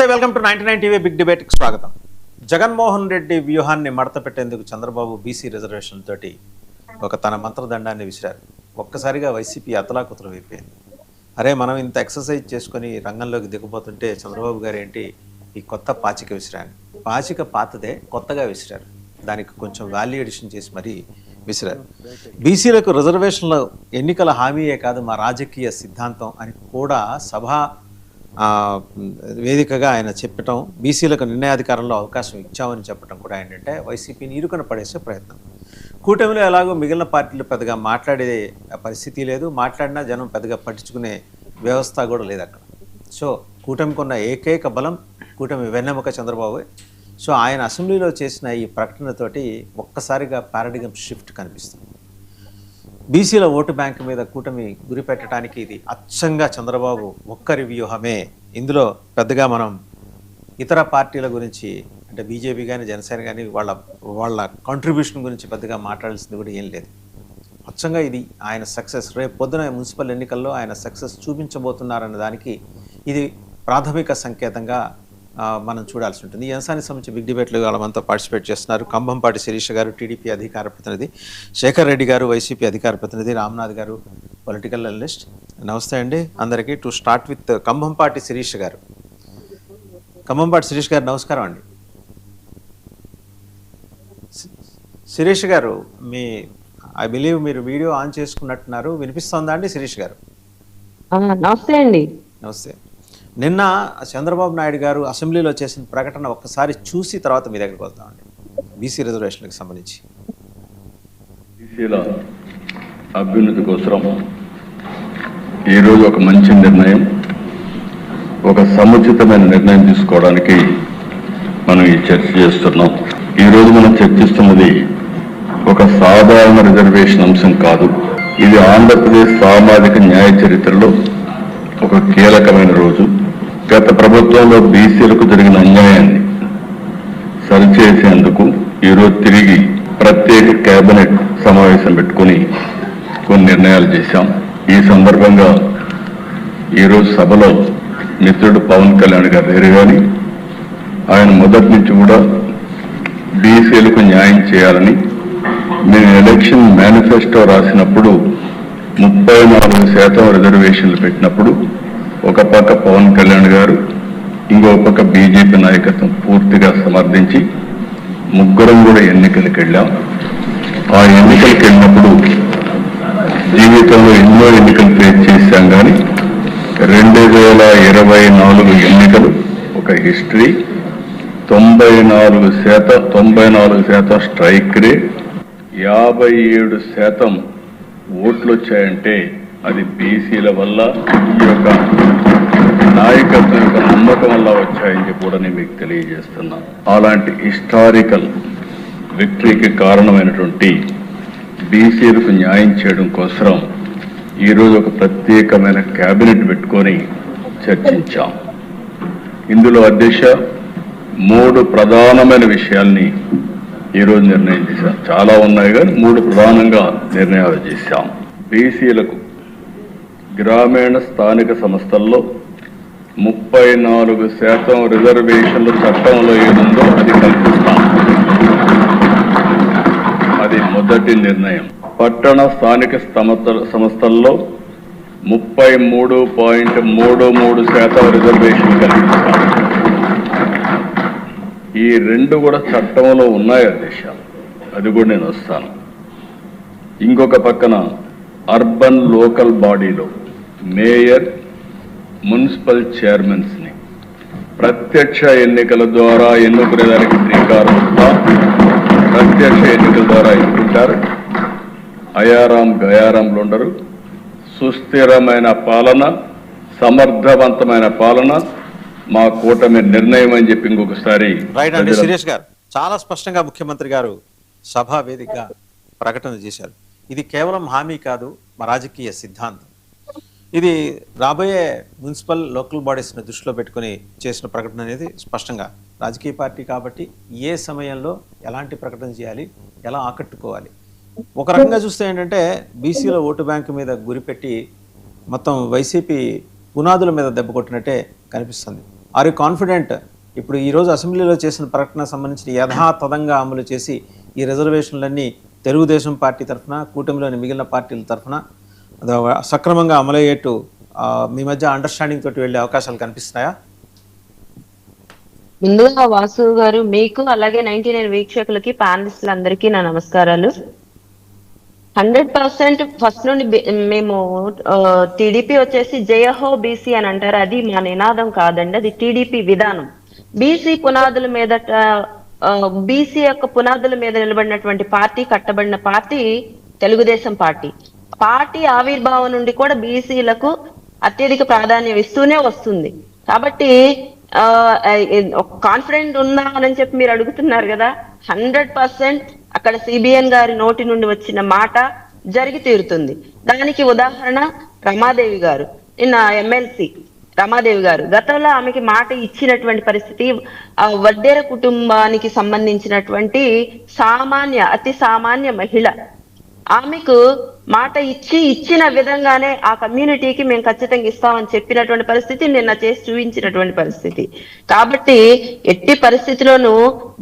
Welcome to 99 TV big debate కి స్వాగతం. జగన్మోహన్ రెడ్డి వ్యూహాన్ని మడత పెట్టేందుకు చంద్రబాబు బీసీ రిజర్వేషన్ తోటి ఒక తన మంత్రదండాన్ని విసిరారు. ఒక్కసారిగా వైసీపీ అతలాకుతలం అయిపోయింది. అరే మనం ఇంత ఎక్సర్సైజ్ చేసుకొని రంగంలోకి దిగబోతుంటే చంద్రబాబు గారు ఏంటి ఈ కొత్త పాచిక విసిరారు. పాచిక పాతదే కొత్తగా విసిరారు. దానికి కొంచెం వాల్యూ ఎడిషన్ చేసి మరీ విసిరారు. బీసీలకు రిజర్వేషన్ల ఎన్నికల హామీయే కాదు మా రాజకీయ సిద్ధాంతం అని కూడా సభా వేదికగా ఆయన చెప్పటం, బీసీలకు నిర్ణయాధికారంలో అవకాశం ఇచ్చామని చెప్పడం కూడా ఏంటంటే వైసీపీని ఇరుకున పడేసే ప్రయత్నం. కూటమిలో ఎలాగో మిగిలిన పార్టీలు పెద్దగా మాట్లాడే పరిస్థితి లేదు, మాట్లాడినా జనం పెద్దగా పట్టించుకునే వ్యవస్థ కూడా లేదు అక్కడ. సో కూటమికి ఉన్న ఏకైక బలం కూటమి వెన్నెముక చంద్రబాబు. సో ఆయన అసెంబ్లీలో చేసిన ఈ ప్రకటనతోటి ఒక్కసారిగా పారాడిగమ్ షిఫ్ట్ కనిపిస్తుంది. బీసీల ఓటు బ్యాంకు మీద కూటమి గురి పెట్టడానికి ఇది అచ్చంగా చంద్రబాబు ఒక్కరి వ్యూహమే. ఇందులో పెద్దగా మనం ఇతర పార్టీల గురించి అంటే బీజేపీ కానీ జనసేన కానీ వాళ్ళ కాంట్రిబ్యూషన్ గురించి పెద్దగా మాట్లాడాల్సింది కూడా ఏం లేదు. అచ్చంగా ఇది ఆయన సక్సెస్. రేపు పొద్దున మున్సిపల్ ఎన్నికల్లో ఆయన సక్సెస్ చూపించబోతున్నారన్న దానికి ఇది ప్రాథమిక సంకేతంగా మనం చూడాల్సి ఉంటుంది. ఈ అంశానికి సంబంధించి బిగ్ డిబేట్లు వాళ్ళంతా పార్టిసిపేట్ చేస్తున్నారు. కంభంపాటి శిరీష గారు టీడీపీ అధికార ప్రతినిధి, శేఖర్ రెడ్డి గారు వైసీపీ అధికార ప్రతినిధి, రామ్నాథ్ గారు పొలిటికల్ అనలిస్ట్. నమస్తే అండి అందరికీ. To start with Kambhampati Sirisha గారు. కంభంపాటి శిరీష గారు నమస్కారం అండి. శిరీష్ గారు ఐ బిలీవ్ మీరు వీడియో ఆన్ చేసుకున్నట్టున్నారు, వినిపిస్తోందా అండి శిరీష్ గారు? నమస్తే అండి. నమస్తే. నిన్న చంద్రబాబు నాయుడు గారు అసెంబ్లీలో చేసిన ప్రకటన ఒక్కసారి చూసి తర్వాత మీ దగ్గరికి వస్తామండి. బీసీ రిజర్వేషన్కి సంబంధించి బీసీల అభ్యున్నతి కోసం ఈరోజు ఒక మంచి నిర్ణయం, ఒక సముచితమైన నిర్ణయం తీసుకోవడానికి మనం ఈ చర్చ చేస్తున్నాం. ఈరోజు మనం చర్చిస్తున్నది ఒక సాధారణ రిజర్వేషన్ అంశం కాదు. ఇది ఆంధ్రప్రదేశ్ సామాజిక న్యాయ చరిత్రలో ఒక కీలకమైన రోజు. గత ప్రభుత్వంలో బీసీలకు జరిగిన అన్యాయాన్ని సరిచేసేందుకు ఈరోజు తిరిగి ప్రత్యేక కేబినెట్ సమావేశం పెట్టుకుని కొన్ని నిర్ణయాలు చేశాం. ఈ సందర్భంగా ఈరోజు సభలో మిత్రుడు పవన్ కళ్యాణ్ గారు లేరు కానీ ఆయన మొదటి నుంచి కూడా బీసీలకు న్యాయం చేయాలని మేము ఎలక్షన్ మేనిఫెస్టో రాసినప్పుడు 34% రిజర్వేషన్లు పెట్టినప్పుడు ఒక పక్క పవన్ కళ్యాణ్ గారు, ఇంకో పక్క బీజేపీ నాయకత్వం పూర్తిగా సమర్థించి ముగ్గురం కూడా ఎన్నికలకు వెళ్ళాం. ఆ ఎన్నికలకు వెళ్ళినప్పుడు జీవితంలో ఎన్నో ఎన్నికలు ఫేస్ చేశాం కానీ 2024 ఎన్నికలు ఒక హిస్టరీ. 94% స్ట్రైక్ రేట్, 57% ఓట్లు వచ్చాయంటే అది బీసీల వల్ల, ఈ యొక్క నాయకత్వం యొక్క నమ్మకం వల్ల వచ్చాయని కూడా నేను మీకు తెలియజేస్తున్నాను. అలాంటి హిస్టారికల్ విక్టరీకి కారణమైనటువంటి బీసీలకు న్యాయం చేయడం కోసం ఈరోజు ఒక ప్రత్యేకమైన కేబినెట్ పెట్టుకొని చర్చించాం. ఇందులో అధ్యక్ష 3 ప్రధానమైన విషయాల్ని ఈరోజు నిర్ణయం చేశాం. చాలా ఉన్నాయి కానీ 3 ప్రధానంగా నిర్ణయాలు చేశాం. బీసీలకు గ్రామీణ స్థానిక సంస్థల్లో 34% రిజర్వేషన్లు చట్టంలో ఏముందో అది కల్పిస్తాం. అది మొదటి నిర్ణయం. పట్టణ స్థానిక సంస్థల్లో 33.33% రిజర్వేషన్ కల్పిస్తాం. ఈ 2 కూడా చట్టంలో ఉన్నాయి అధ్యక్ష, అది కూడా నేను వస్తాను. ఇంకొక పక్కన అర్బన్ లోకల్ బాడీలో మేయర్, మున్సిపల్ చైర్మన్స్ని ప్రత్యక్ష ఎన్నికల ద్వారా ఎన్నుకునేదానికి శ్రీకారం చుట్టాం. ప్రత్యక్ష ఎన్నికల ద్వారా ఎన్నుకుంటారు. అయారాం గయారాంలు ఉండరు. సుస్థిరమైన పాలన, సమర్థవంతమైన పాలన మా కూటమి నిర్ణయం అని చెప్పి ఇంకొకసారి రైట్ అండి. సురేష్ గారు చాలా స్పష్టంగా ముఖ్యమంత్రి గారు సభా వేదికగా ప్రకటన చేశారు. ఇది కేవలం హామీ కాదు, మా రాజకీయ సిద్ధాంతం. ఇది రాబోయే మున్సిపల్ లోకల్ బాడీస్ని దృష్టిలో పెట్టుకుని చేసిన ప్రకటన అనేది స్పష్టంగా రాజకీయ పార్టీ కాబట్టి ఏ సమయంలో ఎలాంటి ప్రకటన చేయాలి, ఎలా ఆకట్టుకోవాలి. ఒక రకంగా చూస్తే ఏంటంటే బీసీల ఓటు బ్యాంకు మీద గురిపెట్టి మొత్తం వైసీపీ పునాదుల మీద దెబ్బ కొట్టినట్టే కనిపిస్తుంది. ఆర్ యూ కాన్ఫిడెంట్ ఇప్పుడు ఈరోజు అసెంబ్లీలో చేసిన ప్రకటన సంబంధించిన యథాతథంగా అమలు చేసి ఈ రిజర్వేషన్లన్నీ తెలుగుదేశం పార్టీ తరఫున కూటమిలోని మిగిలిన పార్టీల తరఫున సక్రమంగా అమలయ్యేట్టు మీ మధ్య అండర్స్టాండింగ్ తోటి వెళ్ళే అవకాశాలు కనిపిస్తున్నాయా? ముందుగా వాసు గారు మీకు అలాగే 99 వీక్షకులకి ప్యానలిస్టులందరికీ నా నమస్కారాలు. 100% ఫస్ట్ నుండి మేము టీడీపీ వచ్చేసి జయహో బీసీ అని అంటారు, అది మా నినాదం కాదండి, అది టీడీపీ విధానం. బీసీ పునాదుల మీద బీసీ యొక్క పునాదుల మీద నిలబడినటువంటి పార్టీ, కట్టబడిన పార్టీ తెలుగుదేశం పార్టీ. పార్టీ ఆవిర్భావం నుండి కూడా బీసీలకు అత్యధిక ప్రాధాన్యం ఇస్తూనే వస్తుంది. కాబట్టి కాన్ఫిడెంట్ ఉందా అని చెప్పి మీరు అడుగుతున్నారు కదా, 100% అక్కడ సిబిఎన్ గారి నోటి నుండి వచ్చిన మాట జరిగి తీరుతుంది. దానికి ఉదాహరణ రమాదేవి గారు, నిన్న ఎమ్మెల్సీ రమాదేవి గారు గతంలో ఆమెకి మాట ఇచ్చినటువంటి పరిస్థితి. వడ్డేర కుటుంబానికి సంబంధించినటువంటి అతి సామాన్య మహిళ. ఆమెకు మాట ఇచ్చిన విధంగానే ఆ కమ్యూనిటీకి మేము ఖచ్చితంగా ఇస్తామని చెప్పినటువంటి పరిస్థితి, నిన్న చేసి చూపించినటువంటి పరిస్థితి. కాబట్టి ఎట్టి పరిస్థితిలోనూ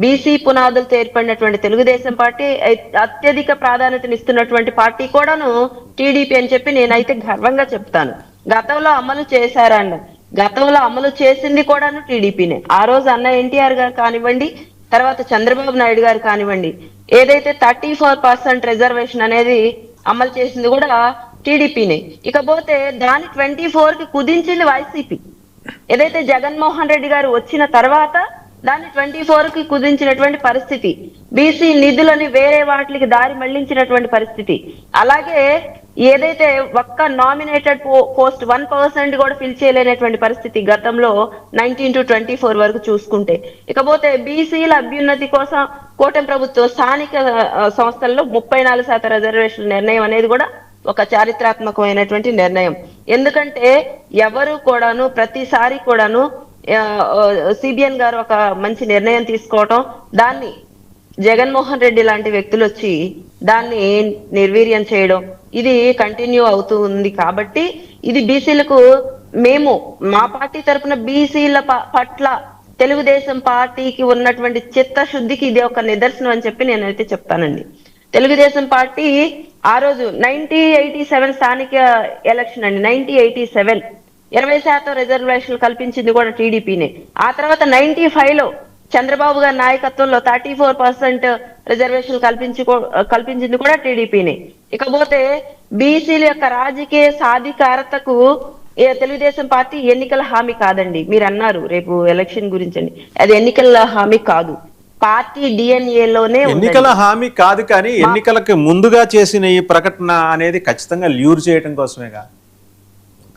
బీసీ పునాదులతో ఏర్పడినటువంటి తెలుగుదేశం పార్టీ అత్యధిక ప్రాధాన్యతనిస్తున్నటువంటి పార్టీ కూడాను టీడీపీ అని చెప్పి నేనైతే గర్వంగా చెప్తాను. గతంలో అమలు చేశారన్న, గతంలో అమలు చేసింది కూడాను టీడీపీనే. ఆ రోజు అన్న ఎన్టీఆర్ గారు కానివ్వండి, తర్వాత చంద్రబాబు నాయుడు గారు కానివ్వండి, ఏదైతే 34% రిజర్వేషన్ అనేది అమలు చేసింది కూడా టీడీపీనే. ఇకపోతే దాని 24కి కుదించింది వైసీపీ. ఏదైతే జగన్మోహన్ రెడ్డి గారు వచ్చిన తర్వాత దాన్ని 24కి కుదించినటువంటి పరిస్థితి, బీసీ నిధులని వేరే వాటికి దారి మళ్లించినటువంటి పరిస్థితి. అలాగే ఏదైతే ఒక్క నామినేటెడ్ పోస్ట్ 1% కూడా ఫిల్ చేయలేనటువంటి పరిస్థితి గతంలో 19 to 24 వరకు చూసుకుంటే. ఇకపోతే బీసీల అభ్యున్నతి కోసం కూటమి ప్రభుత్వం స్థానిక సంస్థల్లో 34% రిజర్వేషన్ నిర్ణయం అనేది కూడా ఒక చారిత్రాత్మకమైనటువంటి నిర్ణయం. ఎందుకంటే ఎవరు కూడాను ప్రతిసారి కూడాను సిబిఎన్ గారు ఒక మంచి నిర్ణయం తీసుకోవటం, దాన్ని జగన్మోహన్ రెడ్డి లాంటి వ్యక్తులు వచ్చి దాన్ని నిర్వీర్యం చేయడం, ఇది కంటిన్యూ అవుతూ ఉంది. కాబట్టి ఇది బీసీలకు, మేము మా పార్టీ తరఫున బీసీల పట్ల తెలుగుదేశం పార్టీకి ఉన్నటువంటి చిత్తశుద్ధికి ఇది ఒక నిదర్శనం అని చెప్పి నేనైతే చెప్తానండి. తెలుగుదేశం పార్టీ ఆ రోజు 1987 స్థానిక ఎలక్షన్ అండి, 1987 20% రిజర్వేషన్లు కల్పించింది కూడా టీడీపీనే. ఆ తర్వాత 95లో చంద్రబాబు గారి నాయకత్వంలో 34% రిజర్వేషన్ కల్పించింది కూడా టీడీపీనే. ఇకపోతే బీసీల యొక్క రాజకీయ సాధికారతకు తెలుగుదేశం పార్టీ ఎన్నికల హామీ కాదండి. మీరు అన్నారు రేపు ఎలక్షన్ గురించి అండి, అది ఎన్నికల హామీ కాదు, పార్టీ డిఎన్ఏలోనే ఎన్నికల హామీ కాదు. కానీ ఎన్నికలకు ముందుగా చేసిన ఈ ప్రకటన అనేది ఖచ్చితంగా ల్యూర్ చేయడం కోసమేగా,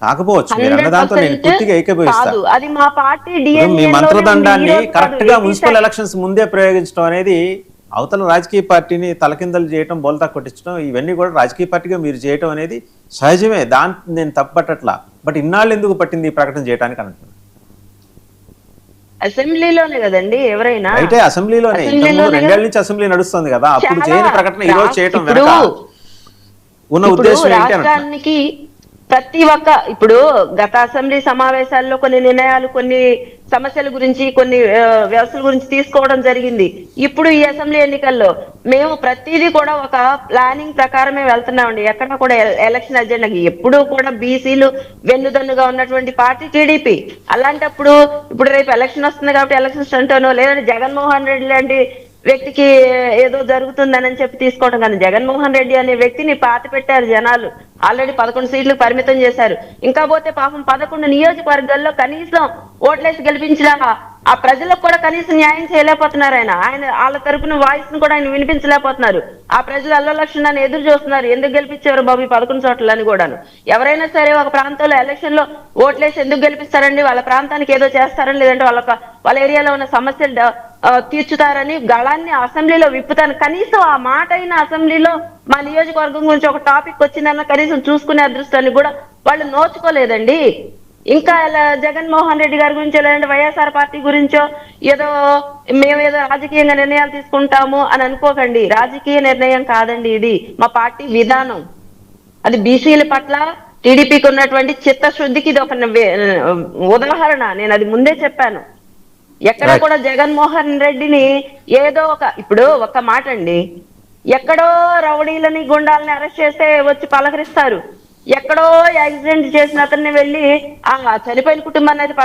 కాకపోవచ్చు దాంతో నేను పూర్తిగా ఏకీభవిస్తాను. అది మా పార్టీ మీ మంత్రదండాన్ని కరెక్ట్ గా మున్సిపల్ ఎలక్షన్స్ ముందే ప్రయోగించడం అనేది అవతల రాజకీయ పార్టీని తలకిందలు చేయటం, బోల్తా కొట్టించడం, ఇవన్నీ కూడా రాజకీయ పార్టీగా మీరు చేయటం అనేది సహజమే, దాన్ని నేను తప్పట్టట్లా. బట్ ఇన్నాళ్ళు ఎందుకు పట్టింది ఈ ప్రకటన చేయడానికి అంటున్నాను. అసెంబ్లీలోనే కదండి ఎవరైనా, అయితే అసెంబ్లీలోనే 2 నుంచి అసెంబ్లీ నడుస్తుంది కదా, అప్పుడు చేయని ప్రకటన ఈ రోజు చేయటం వెనక ఉన్న ఉద్దేశం రాష్ట్రానికి ప్రతి ఒక్క, ఇప్పుడు గత అసెంబ్లీ సమావేశాల్లో కొన్ని నిర్ణయాలు, కొన్ని సమస్యల గురించి, కొన్ని వ్యవస్థల గురించి తీసుకోవడం జరిగింది. ఇప్పుడు ఈ అసెంబ్లీ ఎన్నికల్లో మేము ప్రతిదీ కూడా ఒక ప్లానింగ్ ప్రకారమే వెళ్తున్నామండి. ఎక్కడ కూడా ఎలక్షన్ అజెండాకి ఎప్పుడు కూడా బీసీలు వెన్నుదన్నుగా ఉన్నటువంటి పార్టీ టీడీపీ. అలాంటప్పుడు ఇప్పుడు రేపు ఎలక్షన్ వస్తుంది కాబట్టి ఎలక్షన్ స్టంటోనో, లేదంటే జగన్మోహన్ రెడ్డి లాంటి వ్యక్తికి ఏదో జరుగుతుందని చెప్పి తీసుకోవడం కానీ, జగన్మోహన్ రెడ్డి అనే వ్యక్తిని పాతి పెట్టారు జనాలు, ఆల్రెడీ 11 సీట్లకు పరిమితం చేశారు. ఇంకా పోతే పాపం 11 నియోజకవర్గాల్లో కనీసం ఓట్లేసి గెలిపించిన ఆ ప్రజలకు కూడా కనీసం న్యాయం చేయలేకపోతున్నారు. ఆయన వాళ్ళ తరపున వాయిస్ ను కూడా ఆయన వినిపించలేకపోతున్నారు. ఆ ప్రజలు అల్లలక్షణాన్ని ఎదురు చూస్తున్నారు, ఎందుకు గెలిపించారు బాబు 11 చోట్ల అని కూడాను. ఎవరైనా సరే ఒక ప్రాంతంలో ఎలక్షన్ లో ఓట్లేసి ఎందుకు గెలిపిస్తారండి, వాళ్ళ ప్రాంతానికి ఏదో చేస్తారని, లేదంటే వాళ్ళ ఏరియాలో ఉన్న సమస్యలు తీర్చుతారని గళాన్ని అసెంబ్లీలో విప్పుతాను. కనీసం ఆ మాట అయిన అసెంబ్లీలో మా నియోజకవర్గం గురించి ఒక టాపిక్ వచ్చిందన్న కనీసం చూసుకునే అదృష్టాన్ని కూడా వాళ్ళు నోచుకోలేదండి. ఇంకా జగన్మోహన్ రెడ్డి గారి గురించో, లేదంటే వైఎస్ఆర్ పార్టీ గురించో ఏదో మేమేదో రాజకీయంగా నిర్ణయాలు తీసుకుంటాము అని అనుకోకండి. రాజకీయ నిర్ణయం కాదండి ఇది, మా పార్టీ విధానం. అది బీసీల పట్ల టీడీపీకి ఉన్నటువంటి చిత్తశుద్ధికి ఇది ఒక ఉదాహరణ. నేను అది ముందే చెప్పాను. ఎక్కడ కూడా జగన్మోహన్ రెడ్డిని ఏదో ఇప్పుడు ఒక మాట అండి, ఎక్కడో రౌడీలని గుండాలని అరెస్ట్ చేస్తే వచ్చి పలకరిస్తారు, ఎక్కడో యాక్సిడెంట్ చేసిన అతన్ని వెళ్ళి ఆ చనిపోయిన కుటుంబాన్ని అయితే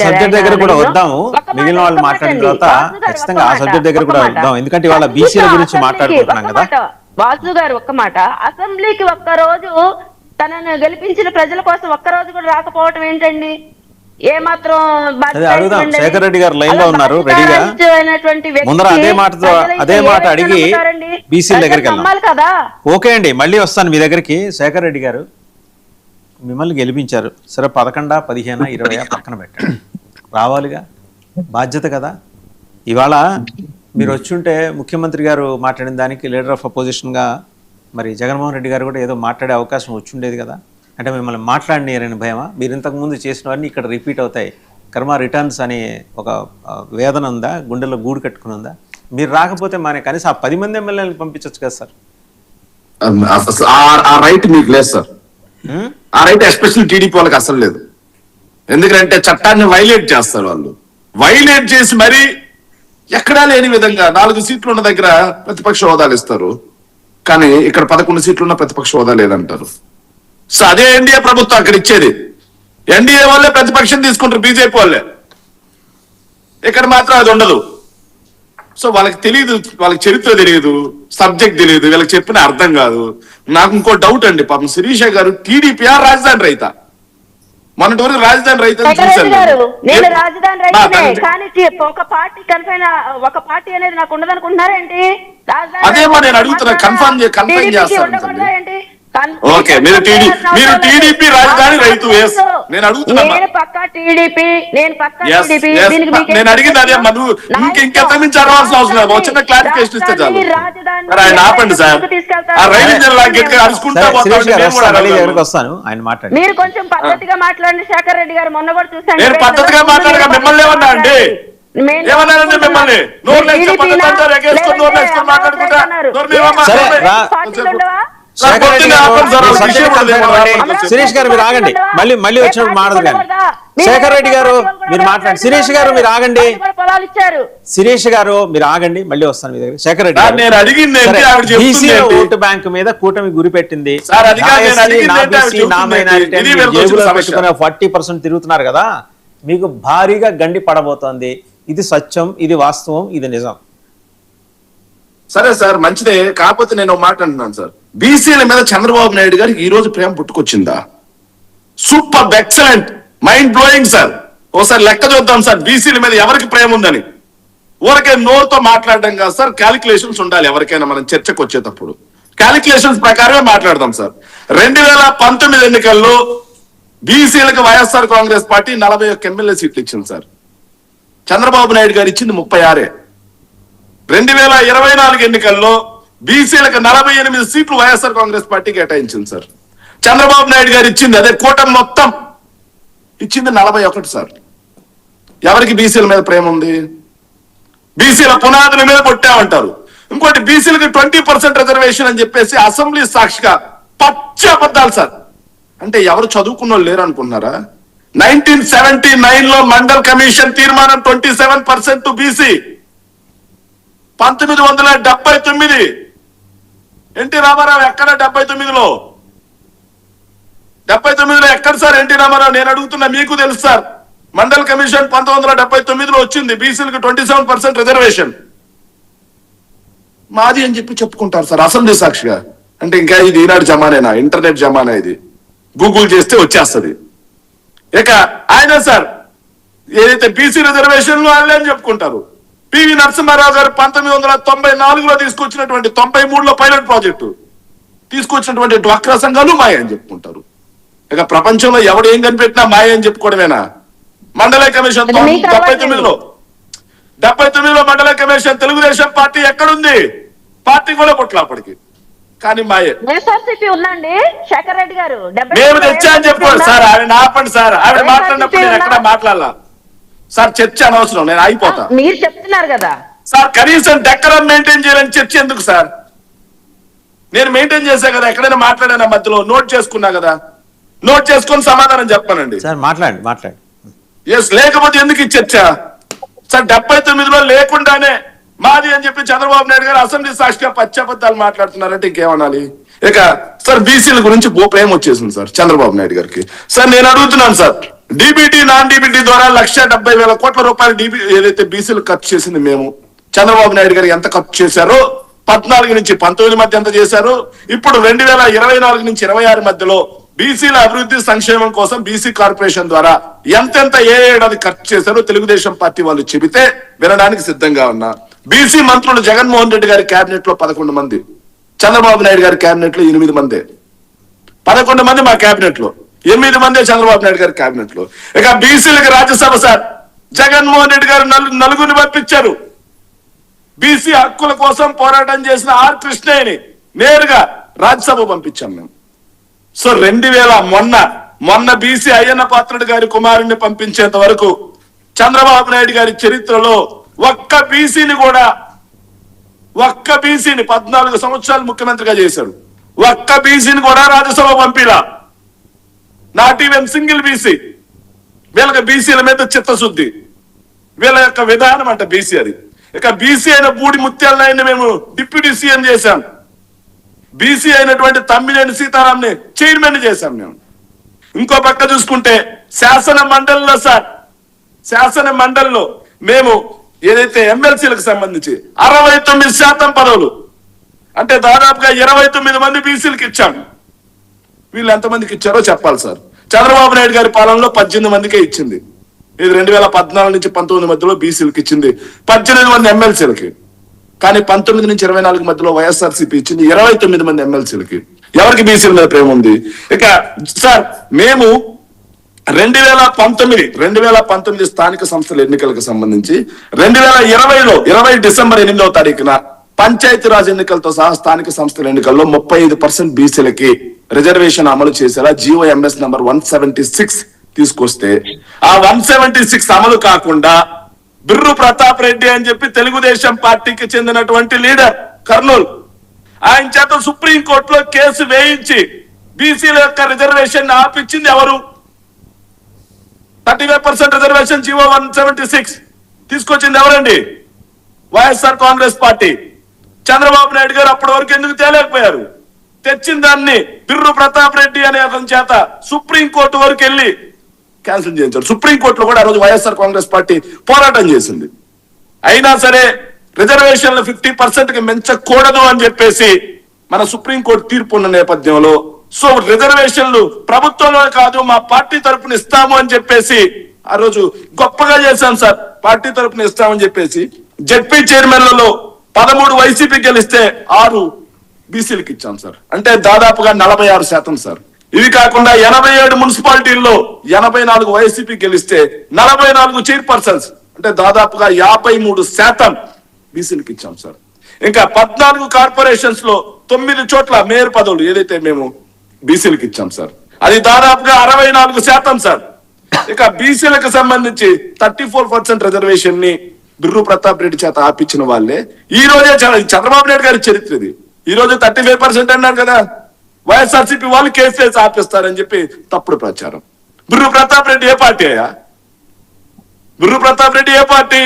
సబ్జెక్ట్ దగ్గర కూడా వద్దాము. మిగిలిన వాళ్ళు మాట్లాడిన తర్వాత ఖచ్చితంగా ఆ సబ్జెక్ట్ దగ్గర కూడా వద్దాం, ఎందుకంటే ఇవాళ బీసీల గురించి మాట్లాడుకుంటున్నాం కదా. వాసు గారు ఒక్క మాట, అసెంబ్లీకి ఒక్కరోజు తనను గెలిపించిన ప్రజల కోసం ఒక్కరోజు కూడా రాకపోవటం ఏంటండి? ఏమాత్రం శేఖర్ రెడ్డి గారు లైన్ లో ఉన్నారు రెడీగా, ముందర అదే మాట అడిగి బీసీల దగ్గరికి వెళ్దాం కదా. ఓకే అండి, మళ్ళీ వస్తాను మీ దగ్గరికి. శేఖర్ రెడ్డి గారు మిమ్మల్ని గెలిపించారు, సరే 11, 15, 20 పక్కన పెట్టండి, రావాలిగా, బాధ్యత కదా. ఇవాళ మీరు వచ్చుంటే ముఖ్యమంత్రి గారు మాట్లాడిన దానికి లీడర్ ఆఫ్ అపోజిషన్ గా మరి జగన్మోహన్ రెడ్డి గారు కూడా ఏదో మాట్లాడే అవకాశం వచ్చుండేది కదా. అంటే మిమ్మల్ని మాట్లాడినారని భయమా? మీరు ఇంతకుముందు చేసినవన్నీ ఇక్కడ రిపీట్ అవుతాయి, కర్మ రిటర్న్స్ అనే ఒక వేదన ఉందా, గుండెల్లో గూడు కట్టుకుని ఉందా? మీరు రాకపోతే మన కనీసం ఆ 10 మంది ఎమ్మెల్యేలు పంపించచ్చు కదా సార్. ఆ రైట్ మీకు లేదు సార్, ఆ రైట్ ఎస్పెషల్ టీడీపీ వాళ్ళకి అసలు లేదు. ఎందుకంటే చట్టాన్ని వైలేట్ చేస్తారు వాళ్ళు, వైలేట్ చేసి మరి ఎక్కడా లేని విధంగా 4 సీట్లు ఉన్న దగ్గర ప్రతిపక్ష హోదాలు ఇస్తారు, కానీ ఇక్కడ 11 సీట్లు ఉన్న ప్రతిపక్ష హోదా లేదంటారు. సో అదే ఎన్డీఏ ప్రభుత్వం అక్కడ ఇచ్చేది, ఎన్డీఏ వాళ్ళే ప్రతిపక్షం తీసుకుంటారు, బీజేపీ వాళ్ళే. ఇక్కడ మాత్రం అది ఉండదు. సో వాళ్ళకి తెలియదు, వాళ్ళకి చరిత్ర తెలియదు, సబ్జెక్ట్ తెలియదు, వీళ్ళకి చెప్పిన అర్థం కాదు. నాకు ఇంకో డౌట్ అండి, పాపం శిరీష గారు టీడీపీ రాజధాని రైత? మొన్నటి వరకు రాజధాని రైత నేను రాజధాని రైతనే, కానీ ఒక పార్టీ కన్ఫైన్, ఒక పార్టీ అనేది నాకు ఉండదనుకుంటున్నారేంటి? అదేమో నేను అడుగుతున్నా, కన్ఫర్మ్ చేస్తాను. ఓకే, మీరు టీడీపీ రాజధాని రైతు, నేను అడుగుతున్నా. నేను అడిగింది అదే, నువ్వు ఇంకెంత మించి అడవాల్సిన అవసరం లేదు, వచ్చిన క్లారిఫికేషన్ ఇస్తే చాలు. ఆయన ఆపండి సార్, ఆ రైలు గట్టిగా అరుచుకుంటా వస్తాను, ఆయన మాట్లాడి. మీరు కొంచెం పద్ధతిగా మాట్లాడండి శేఖర్ రెడ్డి గారు. మొన్న కూడా చూసాను, నేను పద్ధతిగా మాట్లాడగా మిమ్మల్ని ఏమన్నా అండి, ఏమన్నారండి మిమ్మల్ని? నోరు లేకపోతే మాట్లాడుకుంటా. శిరీష్ గారు మీరు ఆగండి, మళ్ళీ వచ్చినప్పుడు మాట్లాడదు కానీ. శేఖర్ రెడ్డి గారు మీరు మాట్లాడండి, శిరీష్ గారు మీరు ఆగండి, శిరీష్ గారు మీరు ఆగండి, మళ్ళీ వస్తాను మీ దగ్గర. శేఖర్ రెడ్డి గారు, బీసీ ఓటు బ్యాంక్ మీద కూటమి గురి పెట్టింది, 40% తిరుగుతున్నారు కదా, మీకు భారీగా గండి పడబోతోంది. ఇది సత్యం, ఇది వాస్తవం, ఇది నిజం. సరే సార్, మంచిదే. కాకపోతే నేను మాట అంటున్నాను సార్, బీసీల మీద చంద్రబాబు నాయుడు గారికి ఈ రోజు ప్రేమ పుట్టుకొచ్చిందా? Super, excellent, mind blowing sir. ఓసారి లెక్క చూద్దాం సార్, బీసీల మీద ఎవరికి ప్రేమ ఉందని. ఊరికే నోరుతో మాట్లాడడం కాదు సార్, క్యాలిక్యులేషన్స్ ఉండాలి. ఎవరికైనా మనం చర్చకు వచ్చేటప్పుడు క్యాలిక్యులేషన్స్ ప్రకారమే మాట్లాడదాం సార్. 2019 ఎన్నికల్లో బీసీలకు వైఎస్ఆర్ కాంగ్రెస్ పార్టీ 41 ఎమ్మెల్యే సీట్లు ఇచ్చింది సార్, చంద్రబాబు నాయుడు గారు ఇచ్చింది 36. 2024 ఎన్నికల్లో బీసీలకు 48 సీట్లు వైఎస్ఆర్ కాంగ్రెస్ పార్టీ కేటాయించింది సార్. చంద్రబాబు నాయుడు గారు ఇచ్చింది, అదే కూటమి మొత్తం ఇచ్చింది 41 సార్. ఎవరికి బీసీల మీద ప్రేమ ఉంది? బీసీల పునాదుల మీద కొట్టామంటారు. ఇంకోటి, బీసీలకు 20% రిజర్వేషన్ అని చెప్పేసి అసెంబ్లీ సాక్షిగా పచ్చి అబద్ధాలు సార్. అంటే ఎవరు చదువుకున్న వాళ్ళు లేరు అనుకున్నారా? 1979 లో మండల్ కమిషన్ తీర్మానం 27% బీసీ. 1979 ఎన్టీ రామారావు ఎక్కడ? 79లో ఎక్కడ సార్ ఎన్టీ రామారావు? నేను అడుగుతున్నా, మీకు తెలుసు సార్. మండల్ కమిషన్ 1979లో వచ్చింది, బీసీలకు 27% రిజర్వేషన్. మాది అని చెప్పి చెప్పుకుంటారు సార్ అసెంబ్లీ సాక్షిగా. అంటే ఇంకా ఇది ఈనాడు జమానేనా? ఇంటర్నెట్ జమానా ఇది, గూగుల్ చేస్తే వచ్చేస్తుంది. ఇక ఆయన సార్ ఏదైతే బీసీ రిజర్వేషన్లు వాళ్ళే అని చెప్పుకుంటారు. పివి నరసింహారావు గారు 1994లో తీసుకొచ్చినటువంటి, 93లో పైలట్ ప్రాజెక్టు తీసుకొచ్చినటువంటి డ్వాక్రా సంఘాలు మాయ అని చెప్పుకుంటారు. ఇక ప్రపంచంలో ఎవడు ఏం కనిపెట్టినా మాయ అని చెప్పుకోవడమేనా? మండల కమిషన్ 79లో మండల కమిషన్, తెలుగుదేశం పార్టీ ఎక్కడుంది? పార్టీ కూడా పుట్ల అప్పటికి, కానీ మాయే. శేఖర్ రెడ్డి గారు మేము తెచ్చా అని చెప్పుకోండి సార్. ఆవిడ ఆపండి సార్, ఆవిడ మాట్లాడినప్పుడు నేను ఎక్కడ మాట్లాడాలా సార్? చర్చ అనవసరం, నేను అయిపోతా. మీరు చెప్తున్నారు కదా సార్, కనీసం డెక్కరం మెయింటైన్ చేయాలని చర్చ ఎందుకు సార్? నేను మెయింటైన్ చేశా కదా, ఎక్కడైనా మాట్లాడానా మధ్యలో? నోట్ చేసుకున్నా కదా. నోట్ చేసుకొని సమాధానం చెప్పానండి. సార్ మాట్లాడండి. ఎస్, లేకపోతే ఎందుకు ఈ చర్చ సార్? 79లో లేకుండానే మాది అని చెప్పి చంద్రబాబు నాయుడు గారు అసెంబ్లీ సాక్షిగా పచ్చబద్దాలు మాట్లాడుతున్నారంటే ఇంకేమనాలి? ఇక సార్ బీసీల గురించి ప్రేమ వచ్చేసింది సార్ చంద్రబాబు నాయుడు గారికి. సార్ నేను అడుగుతున్నాను సార్, డీబీటీ నాన్ డీబీటీ ద్వారా 1,70,000 కోట్ల రూపాయలు ఏదైతే బీసీలు ఖర్చు చేసింది మేము, చంద్రబాబు నాయుడు గారు ఎంత ఖర్చు చేశారో 14 నుంచి 19 మధ్య ఎంత చేశారు, ఇప్పుడు 2024 నుంచి 26 మధ్యలో బీసీల అభివృద్ధి సంక్షేమం కోసం బీసీ కార్పొరేషన్ ద్వారా ఎంతెంత ఏ ఏడాది ఖర్చు చేశారో తెలుగుదేశం పార్టీ వాళ్ళు చెబితే వినడానికి సిద్ధంగా ఉన్నా. బీసీ మంత్రులు జగన్మోహన్ రెడ్డి గారి కేబినెట్ లో 11 మంది, చంద్రబాబు నాయుడు గారి కేబినెట్ లో 8 మందే. 11 మంది మా కేబినెట్ లో, 8 మందే చంద్రబాబు నాయుడు గారి కేబినెట్ లో. ఇక బీసీలకు రాజ్యసభ సార్ జగన్మోహన్ రెడ్డి గారు నలుగురిని పంపించారు. బీసీ హక్కుల కోసం పోరాటం చేసిన ఆర్ కృష్ణయ్యని నేరుగా రాజ్యసభ పంపించాం మేము. సో 2000 మొన్న బీసీ అయ్యన్న పాత్రుడు గారి కుమారుణ్ణి పంపించేంత వరకు చంద్రబాబు నాయుడు గారి చరిత్రలో ఒక్క బీసీని 14 సంవత్సరాలు ముఖ్యమంత్రిగా చేశాడు, ఒక్క బీసీని కూడా రాజ్యసభ పంపిలా. Not even single BC. వీళ్ళకి బీసీల మీద చిత్తశుద్ధి, వీళ్ళ యొక్క విధానం అంట బీసీ అది. ఇక బీసీ అయిన బూడి ముత్యాలనాయుడిని మేము డిప్యూటీ సీఎం చేశాం, బీసీ అయినటువంటి తమ్మినేని సీతారాంని చైర్మన్ చేశాం మేము. ఇంకో పక్క చూసుకుంటే శాసన మండలిలో మేము ఏదైతే ఎమ్మెల్సీలకు సంబంధించి 69% పదవులు, అంటే దాదాపుగా 29 మంది బీసీలకు ఇచ్చాం. వీళ్ళు ఎంతమందికి ఇచ్చారో చెప్పాలి సార్. చంద్రబాబు నాయుడు గారి పాలనలో 18 మందికే ఇచ్చింది. ఇది 2014 నుంచి 19 మధ్యలో బీసీలకు ఇచ్చింది 18 మంది ఎమ్మెల్సీలకి. కానీ 19 నుంచి 24 మధ్యలో వైఎస్ఆర్సీపీ ఇచ్చింది 29 మంది ఎమ్మెల్సీలకి. ఎవరికి బీసీల మీద ప్రేమ ఉంది? ఇక సార్ మేము 2019 స్థానిక సంస్థల ఎన్నికలకు సంబంధించి 2020 డిసెంబర్ 8వ తారీఖున పంచాయతీరాజ్ ఎన్నికలతో సహా స్థానిక సంస్థల ఎన్నికల్లో 35% బీసీలకి రిజర్వేషన్ అమలు చేసేలా GOMS నంబర్ 176 తీసుకొస్తే ఆ 176 అమలు కాకుండా బిర్రు ప్రతాప్ రెడ్డి అని చెప్పి తెలుగుదేశం పార్టీకి చెందినటువంటి లీడర్ కర్నూలు, ఆయన చేత సుప్రీంకోర్టులో కేసు వేయించి బీసీల యొక్క రిజర్వేషన్ ఆపించింది ఎవరు? 35% రిజర్వేషన్ GO 176 తీసుకొచ్చింది ఎవరండి? వైఎస్ఆర్ కాంగ్రెస్ పార్టీ. చంద్రబాబు నాయుడు గారు అప్పటి వరకు ఎందుకు తేలేకపోయారు? తెచ్చిన దాన్ని బిర్రు ప్రతాప్ రెడ్డి అనే అతని చేత సుప్రీంకోర్టు వరకు వెళ్ళి క్యాన్సిల్ చేయించారు. సుప్రీంకోర్టులో కూడా ఆ రోజు వైఎస్ఆర్ కాంగ్రెస్ పార్టీ పోరాటం చేసింది. అయినా సరే రిజర్వేషన్లు 50%కి మించకూడదు అని చెప్పేసి మన సుప్రీంకోర్టు తీర్పు ఉన్న నేపథ్యంలో సో రిజర్వేషన్లు ప్రభుత్వంలో కాదు మా పార్టీ తరపున ఇస్తాము అని చెప్పేసి ఆ రోజు గొప్పగా చేశాం సార్. పార్టీ తరపున ఇస్తామని చెప్పేసి జెడ్పీ చైర్మన్లలో 13 వైసీపీ గెలిస్తే 6 బీసీలకు ఇచ్చాం సార్. అంటే దాదాపుగా 46% సార్. ఇవి కాకుండా 87 మున్సిపాలిటీల్లో 84 వైసీపీ గెలిస్తే 44 చైర్పర్సన్స్, అంటే దాదాపుగా 53% బీసీలకు ఇచ్చాం సార్. ఇంకా 14 కార్పొరేషన్స్ లో 9 చోట్ల మేయర్ పదవులు ఏదైతే మేము బీసీలకు ఇచ్చాం సార్, అది దాదాపుగా 64% సార్. ఇక బీసీలకు సంబంధించి 34% రిజర్వేషన్ ని బిర్రు ప్రతాప్ రెడ్డి చేత ఆపించిన వాళ్ళే ఈ రోజే చంద్రబాబు నాయుడు గారి చరిత్ర ఇది. ఈ రోజు 35% అన్నారు కదా, వైఎస్ఆర్సీపీ వాళ్ళు కేసు వేసి ఆపిస్తారని చెప్పి తప్పుడు ప్రచారం. బిర్రు ప్రతాప్ రెడ్డి ఏ పార్టీ అయ్యా? బిర్రు ప్రతాప్ రెడ్డి ఏ పార్టీ?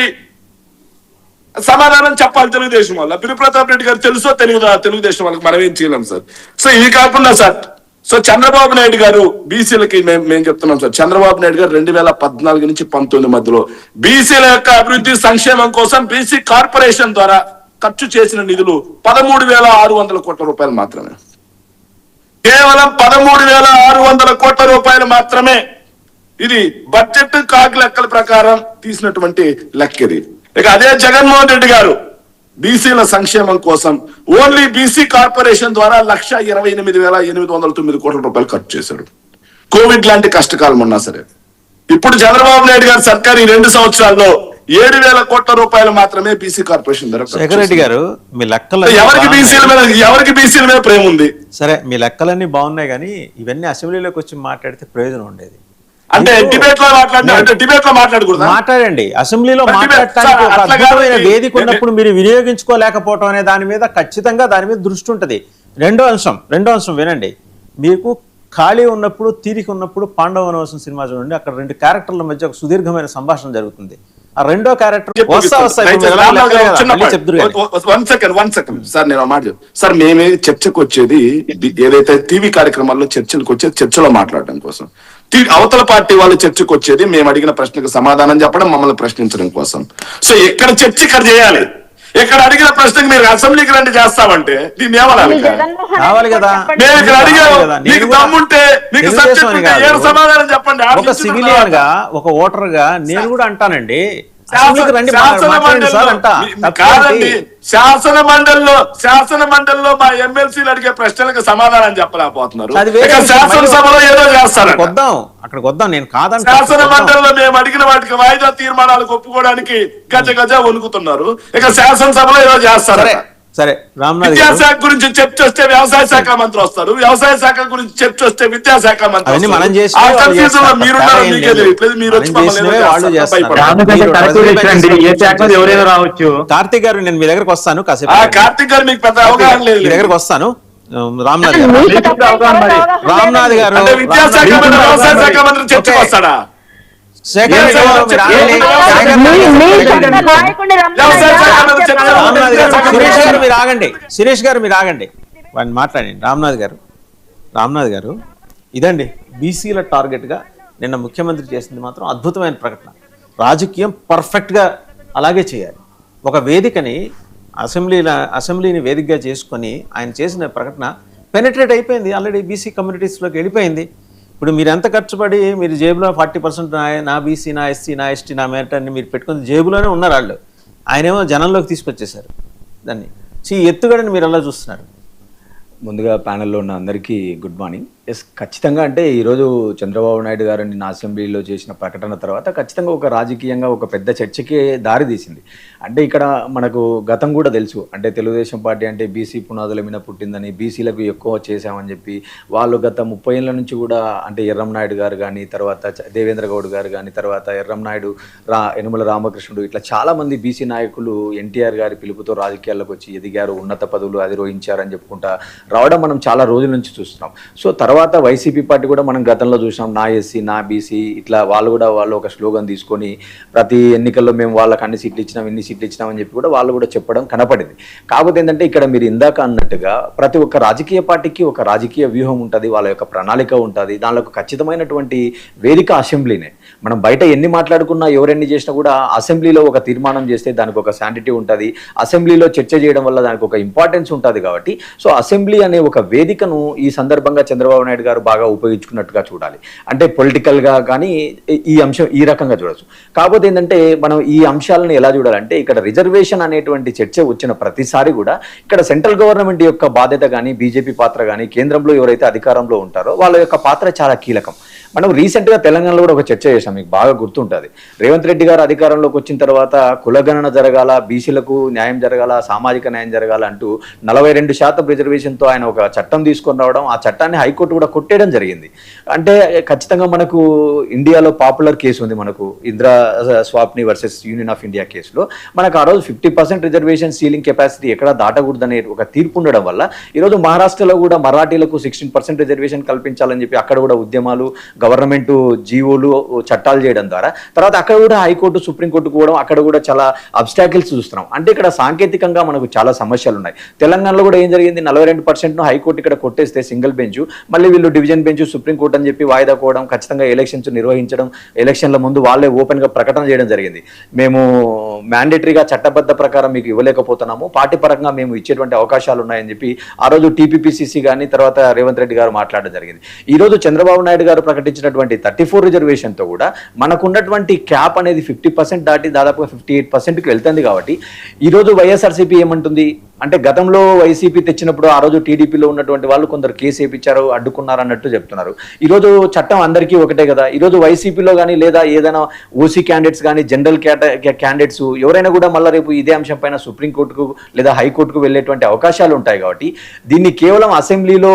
సమాధానం చెప్పాలి తెలుగుదేశం వల్ల. బిర్రు ప్రతాప్ రెడ్డి గారు తెలుసో తెలియదా తెలుగుదేశం వాళ్ళకి మనం ఏం చేయలేం సార్. సో ఇవి కాకుండా సార్ సో చంద్రబాబు నాయుడు గారు బీసీలకి మేము చెప్తున్నాం సార్, చంద్రబాబు నాయుడు గారు 2014 నుంచి 19 మధ్యలో బీసీల యొక్క అభివృద్ధి సంక్షేమం కోసం బీసీ కార్పొరేషన్ ద్వారా ఖర్చు చేసిన నిధులు 13,600 కోట్ల రూపాయలు మాత్రమే. కేవలం 13,600 కోట్ల రూపాయలు మాత్రమే. ఇది బడ్జెట్ కాగ్ లెక్కల ప్రకారం తీసినటువంటి లెక్క ఇది. ఇక అదే జగన్మోహన్ రెడ్డి గారు బీసీల సంక్షేమం కోసం ఓన్లీ బీసీ కార్పొరేషన్ ద్వారా 1,28,809 కోట్ల రూపాయలు ఖర్చు చేశాడు. కోవిడ్ లాంటి కష్టకాలం ఉన్నా సరే. ఇప్పుడు చంద్రబాబు నాయుడు గారి సర్కార్ ఈ 2 సంవత్సరాల్లో 7,000 కోట్ల రూపాయలు మాత్రమే బీసీ కార్పొరేషన్ ద్వారా. రెడ్డి గారు మీ లెక్కలు ఎవరికి బీసీల మీద ప్రేమ ఉంది? సరే మీ లెక్కలన్నీ బాగున్నాయి కానీ ఇవన్నీ అసెంబ్లీలోకి వచ్చి మాట్లాడితే ప్రయోజనం ఉండేది. అంటే డిబేట్ లో మాట్లాడకూడదు. మాట్లాడండి. అసెంబ్లీలో మాట్లాడటానికి ఒక అద్భుతమైన వేదిక ఉన్నప్పుడు మీరు వినియోగించుకోలేకపోవడం అనే దాని మీద ఖచ్చితంగా దాని మీద దృష్టి ఉంటుంది. రెండో అంశం వినండి. మీకు ఖాళీ ఉన్నప్పుడు, తీరిక ఉన్నప్పుడు పాండవ వనవాసం సినిమా చూడండి, అక్కడ 2 క్యారెక్టర్ల మధ్య ఒక సుదీర్ఘమైన సంభాషణ జరుగుతుంది. ఆ రెండో క్యారెక్టర్ వన్ సెకండ్ సార్, నేను మాట సార్, మేమే చర్చకు వచ్చేది ఏదైతే టీవీ కార్యక్రమాల్లో చర్చలకు వచ్చేది చర్చలో మాట్లాడడం కోసం, అవతల పార్టీ వాళ్ళు చర్చకు వచ్చేది మేము అడిగిన ప్రశ్నకు సమాధానం చెప్పడం, మమ్మల్ని ప్రశ్నించడం కోసం. సో ఎక్కడ చర్చ ఇక్కడ చేయాలి, ఇక్కడ అడిగిన ప్రశ్నకు మీరు అసెంబ్లీకి రండి చేస్తామంటే దీన్ని ఏమనాలి? కావాలి కదా, మేము ఇక్కడ అడిగాము, మీకు దమ్ముంటే మీకు సబ్జెక్ట్ ఉంటే ఏం సమాధానం చెప్పండి. ఒక సివిలియన్ గా, ఒక ఓటర్ గా నేను కూడా అంటానండి, కాదండి, శాసన మండలిలో మా ఎమ్మెల్సీలు అడిగే ప్రశ్నలకు సమాధానం చెప్పలేకపోతున్నారు. శాసనసభలో ఏదో చేస్తారు. అక్కడికి వద్దాం, నేను కాదంటే శాసన మండలిలో మేము అడిగిన వాటికి వాయిదా తీర్మానాలు ఒప్పుకోవడానికి గజ వణుకుతున్నారు. ఇక శాసనసభలో ఏదో చేస్తారు. సరే, రామ్నాథ్ విద్యాశాఖ గురించి చర్చ వస్తే వ్యవసాయ శాఖ మంత్రి వస్తారు, వ్యవసాయ శాఖ గురించి చర్చ వస్తే విద్యాశాఖ మంత్రి. ఎవరైనా రావచ్చు. కార్తీక్ గారు, నేను మీ దగ్గరకు వస్తాను కాసేపు. కార్తీక్ గారు మీకు పెద్ద అవగాహన లేదు, మీ దగ్గరకు వస్తాను. రామ్నాథ్ గారు విద్యాశాఖ మంత్రి వ్యవసాయ శాఖ మంత్రి చర్చకు వస్తాడా? సురేష్ గారు మీరు ఆగండి, వాడిని మాట్లాడండి. రామ్నాథ్ గారు ఇదండి బీసీల టార్గెట్ గా నిన్న ముఖ్యమంత్రి చేసింది మాత్రం అద్భుతమైన ప్రకటన. రాజకీయం పర్ఫెక్ట్ గా అలాగే చేయాలి. ఒక వేదికని అసెంబ్లీని వేదికగా చేసుకొని ఆయన చేసిన ప్రకటన పెనిట్రేట్ అయిపోయింది, ఆల్రెడీ బీసీ కమ్యూనిటీస్లోకి వెళ్ళిపోయింది. ఇప్పుడు మీరు ఎంత ఖర్చుపడి మీరు జేబులో 40% నా బీసీ, నా ఎస్సీ, నా ఎస్టీ, నా మెరిట్ అని మీరు పెట్టుకుని జేబులోనే ఉన్నారు వాళ్ళు. ఆయనేమో జనంలోకి తీసుకొచ్చేసారు దాన్ని. ఎత్తుగడని మీరు ఎలా చూస్తున్నారు? ముందుగా ప్యానెల్లో ఉన్న అందరికీ గుడ్ మార్నింగ్. ఖచ్చితంగా అంటే ఈరోజు చంద్రబాబు నాయుడు గారిని నా అసెంబ్లీలో చేసిన ప్రకటన తర్వాత ఖచ్చితంగా ఒక రాజకీయంగా ఒక పెద్ద చర్చకే దారి తీసింది. అంటే ఇక్కడ మనకు గతం కూడా తెలుసు, అంటే తెలుగుదేశం పార్టీ అంటే బీసీ పునాదుల మీద పుట్టిందని, బీసీలకు ఎక్కువ చేశామని చెప్పి వాళ్ళు గత 30 ఏళ్ళ నుంచి కూడా, అంటే ఎర్రంనాయుడు గారు కానీ, తర్వాత దేవేంద్ర గౌడ్ గారు కానీ, తర్వాత ఎర్రంనాయుడు, యనమల రామకృష్ణుడు, ఇట్లా చాలామంది బీసీ నాయకులు ఎన్టీఆర్ గారి పిలుపుతో రాజకీయాల్లోకి వచ్చి ఎదిగారు, ఉన్నత పదవులు అధిరోహించారని చెప్పుకుంటా రావడం మనం చాలా రోజుల నుంచి చూస్తున్నాం. సో తర్వాత వైసీపీ పార్టీ కూడా మనం గతంలో చూసాం, నా ఎస్సీ, నా బీసీ, ఇట్లా వాళ్ళు ఒక స్లోగన్ తీసుకొని ప్రతి ఎన్నికల్లో మేము వాళ్ళకి అన్ని సీట్లు ఇచ్చినాం, ఇన్ని సీట్లు ఇచ్చినామని చెప్పి కూడా వాళ్ళు కూడా చెప్పడం కనపడింది. కాకపోతే ఏంటంటే ఇక్కడ మీరు ఇందాక అన్నట్టుగా ప్రతి ఒక్క రాజకీయ పార్టీకి ఒక రాజకీయ వ్యూహం ఉంటుంది, వాళ్ళ యొక్క ప్రణాళిక ఉంటుంది. దానిలో ఖచ్చితమైనటువంటి వేదిక అసెంబ్లీనే. మనం బయట ఎన్ని మాట్లాడుకున్నా, ఎవరెన్ని చేసినా కూడా అసెంబ్లీలో ఒక తీర్మానం చేస్తే దానికి ఒక శాంటిటీ ఉంటుంది, అసెంబ్లీలో చర్చ చేయడం వల్ల దానికి ఒక ఇంపార్టెన్స్ ఉంటుంది. కాబట్టి సో అసెంబ్లీ అనే ఒక వేదికను ఈ సందర్భంగా చంద్రబాబు నాయుడు గారు బాగా ఉపయోగించుకున్నట్టుగా చూడాలి. అంటే పొలిటికల్గా కానీ ఈ అంశం ఈ రకంగా చూడొచ్చు. కాకపోతే ఏంటంటే మనం ఈ అంశాలను ఎలా చూడాలంటే, ఇక్కడ రిజర్వేషన్ అనేటువంటి చర్చ వచ్చిన ప్రతిసారి కూడా ఇక్కడ సెంట్రల్ గవర్నమెంట్ యొక్క బాధ్యత కానీ, బీజేపీ పాత్ర కానీ, కేంద్రంలో ఎవరైతే అధికారంలో ఉంటారో వాళ్ళ యొక్క పాత్ర చాలా కీలకం. మనం రీసెంట్గా తెలంగాణలో కూడా ఒక చర్చ చేశాం, మీకు బాగా గుర్తుంటుంది. రేవంత్ రెడ్డి గారు అధికారంలోకి వచ్చిన తర్వాత కులగణన జరగాల, బీసీలకు న్యాయం జరగాల, సామాజిక న్యాయం జరగాల అంటూ 42% రిజర్వేషన్తో ఆయన ఒక చట్టం తీసుకొని రావడం, ఆ చట్టాన్ని హైకోర్టు కూడా కొట్టేయడం జరిగింది. అంటే ఖచ్చితంగా మనకు ఇండియాలో పాపులర్ కేసు ఉంది, మనకు Indira Sawhney versus union of India కేసులో మనకు ఆ రోజు 50% రిజర్వేషన్ సీలింగ్ కెపాసిటీ ఎక్కడ దాటకూడదనే ఒక తీర్పు ఉండడం వల్ల ఈరోజు మహారాష్ట్రలో కూడా మరాఠీలకు 16% రిజర్వేషన్ కల్పించాలని చెప్పి అక్కడ కూడా ఉద్యమాలు, గవర్నమెంట్ జీవోలు, చట్టాలు చేయడం ద్వారా తర్వాత అక్కడ కూడా హైకోర్టు, సుప్రీంకోర్టు పోవడం, అక్కడ కూడా చాలా అబ్స్టాకిల్స్ చూస్తున్నాం. అంటే ఇక్కడ సాంకేతికంగా మనకు చాలా సమస్యలు ఉన్నాయి. తెలంగాణలో కూడా ఏం జరిగింది, 42% హైకోర్టు ఇక్కడ కొట్టేస్తే సింగిల్ బెంచ్, మళ్ళీ వీళ్ళు డివిజన్ బెంచ్, సుప్రీంకోర్టు అని చెప్పి వాయిదా కోవడం, ఖచ్చితంగా ఎలక్షన్స్ నిర్వహించడం, ఎలక్షన్ల ముందు వాళ్ళే ఓపెన్గా ప్రకటన చేయడం జరిగింది. మేము మ్యాండేటరీగా చట్టబద్ధ ప్రకారం మీకు ఇవ్వలేకపోతున్నాము, పార్టీ పరంగా మేము ఇచ్చేటువంటి అవకాశాలు ఉన్నాయని చెప్పి ఆ రోజు టీపీపీసీసీ కానీ తర్వాత రేవంత్ రెడ్డి గారు మాట్లాడడం జరిగింది. ఈ రోజు చంద్రబాబు నాయుడు గారు ప్రకటించినటువంటి 34 రిజర్వేషన్తో కూడా మనకున్నటువంటి క్యాప్ అనేది 50% దాటి దాదాపుగా 58%కి వెళ్తుంది. కాబట్టి ఈరోజు వైఎస్ఆర్సీపీ ఏమంటుంది అంటే, గతంలో వైసీపీ తెచ్చినప్పుడు ఆ రోజు టీడీపీలో ఉన్నటువంటి వాళ్ళు కొందరు కేసు వేయించారు, అడ్డుకున్నారు అన్నట్టు చెప్తున్నారు. ఈరోజు చట్టం అందరికీ ఒకటే కదా. ఈరోజు వైసీపీలో కానీ లేదా ఏదైనా ఓసీ క్యాండిడేట్స్ కానీ, జనరల్ క్యాండిడేట్స్ ఎవరైనా కూడా మళ్ళీ రేపు ఇదే అంశం పైన సుప్రీంకోర్టుకు లేదా హైకోర్టుకు వెళ్ళేటువంటి అవకాశాలు ఉంటాయి. కాబట్టి దీన్ని కేవలం అసెంబ్లీలో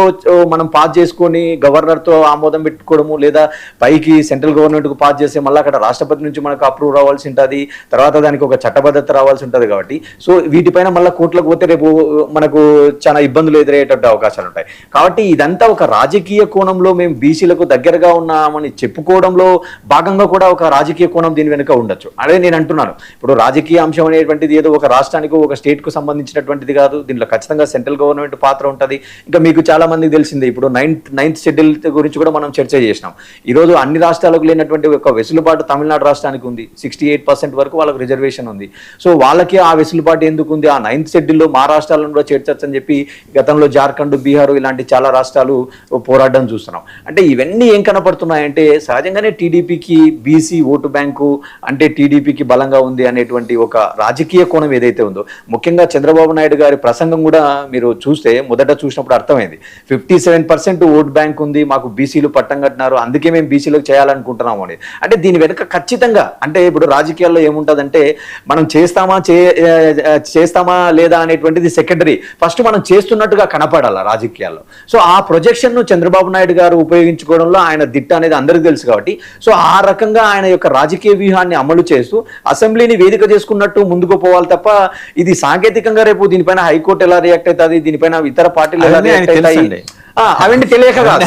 మనం పాస్ చేసుకొని గవర్నర్తో ఆమోదం పెట్టుకోవడము, లేదా పైకి సెంట్రల్ గవర్నమెంట్కు పాస్ చేస్తే మళ్ళీ అక్కడ రాష్ట్రపతి నుంచి మనకు అప్రూవ్ రావాల్సి ఉంటుంది, తర్వాత దానికి ఒక చట్టబద్ధత రావాల్సి ఉంటుంది. కాబట్టి సో వీటిపైన మళ్ళీ కోర్టులకు పోతే రేపు మనకు చాలా ఇబ్బందులు ఎదురయ్యేటట్టు అవకాశాలు ఉంటాయి. కాబట్టి ఇదంతా ఒక రాజకీయ కోణంలో మేము బీసీలకు దగ్గరగా ఉన్నామని చెప్పుకోవడంలో భాగంగా కూడా ఒక రాజకీయ కోణం దీని వెనుక ఉండొచ్చు. అదే నేను అంటున్నాను, ఇప్పుడు రాజకీయ అంశం అనేటువంటిది ఏదో ఒక రాష్ట్రానికి ఒక స్టేట్ కు సంబంధించినటువంటిది కాదు. దీంట్లో ఖచ్చితంగా సెంట్రల్ గవర్నమెంట్ పాత్ర ఉంటుంది. ఇంకా మీకు చాలా మందికి తెలిసిందే, ఇప్పుడు నైన్త్ షెడ్యూల్ గురించి కూడా మనం చర్చ చేసినాం. ఈ రోజు అన్ని రాష్ట్రాలకు లేనటువంటి ఒక వెసులుబాటు తమిళనాడు రాష్ట్రానికి ఉంది. 68% వరకు వాళ్ళకి రిజర్వేషన్ ఉంది. సో వాళ్ళకి ఆ వెసులుబాటు ఎందుకు ఉంది? ఆ 9th షెడ్యూల్లో మా రాష్ట్రాలను కూడా చేర్చొచ్చని చెప్పి గతంలో జార్ఖండ్, బీహార్ ఇలాంటి చాలా రాష్ట్రాలు పోరాడడం చూస్తున్నాం. అంటే ఇవన్నీ ఏం కనపడుతున్నాయంటే సహజంగానే టీడీపీకి బీసీ ఓటు బ్యాంకు అంటే టీడీపీకి బలంగా ఉంది అనేటువంటి ఒక రాజకీయ కోణం ఏదైతే ఉందో, ముఖ్యంగా చంద్రబాబు నాయుడు గారి ప్రసంగం కూడా మీరు చూస్తే మొదట చూసినప్పుడు అర్థమైంది. 57% ఓట్ బ్యాంక్ ఉంది, మాకు బీసీలు పట్టం కట్టినారు, అందుకే మేము బీసీలకు చేయాలనుకుంటున్నాము అని. అంటే దీని వెనుక ఖచ్చితంగా అంటే ఇప్పుడు రాజకీయాల్లో ఏముంటుందంటే మనం చేస్తామా లేదా అనేటువంటిది సెకండరీ, ఫస్ట్ మనం చేస్తున్నట్టుగా కనపడాల రాజకీయాల్లో. సో ఆ ప్రొజెక్షన్ ను చంద్రబాబు నాయుడు గారు ఉపయోగించుకోవడంలో ఆయన దిట్ట అనేది అందరికీ తెలుసు. కాబట్టి సో ఆ రకంగా ఆయన యొక్క రాజకీయ వ్యూహాన్ని అమలు చేస్తూ అసెంబ్లీని వేదిక చేసుకున్నట్టు ముందుకు పోవాలి తప్ప ఇది సాంకేతికంగా రేపు దీనిపైన హైకోర్టు ఎలా రియాక్ట్ అవుతుంది, దీనిపైన ఇతర పార్టీలు ఎలా రియాక్ట్ అవుతాయి అవన్నీ తెలియక కాదు.